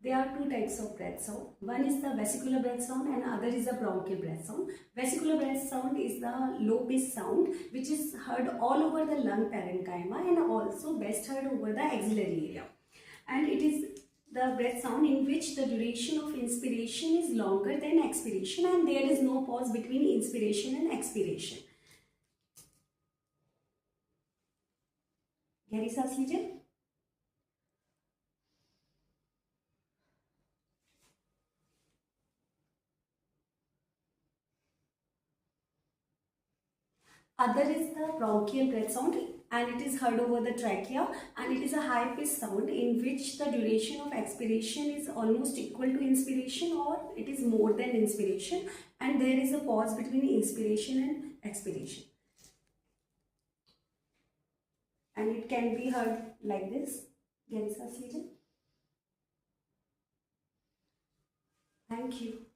There are two types of breath sound. One is the vesicular breath sound and other is the bronchial breath sound. Vesicular breath sound is the low pitch sound which is heard all over the lung parenchyma and also best heard over the axillary area. And it is the breath sound in which the duration of inspiration is longer than expiration and there is no pause between inspiration and expiration. गहरी सांस लीजिए. Other is the bronchial breath sound and it is heard over the trachea and it is a high pitched sound in which the duration of expiration is almost equal to inspiration or it is more than inspiration and there is a pause between inspiration and expiration. And it can be heard like this. Thank you.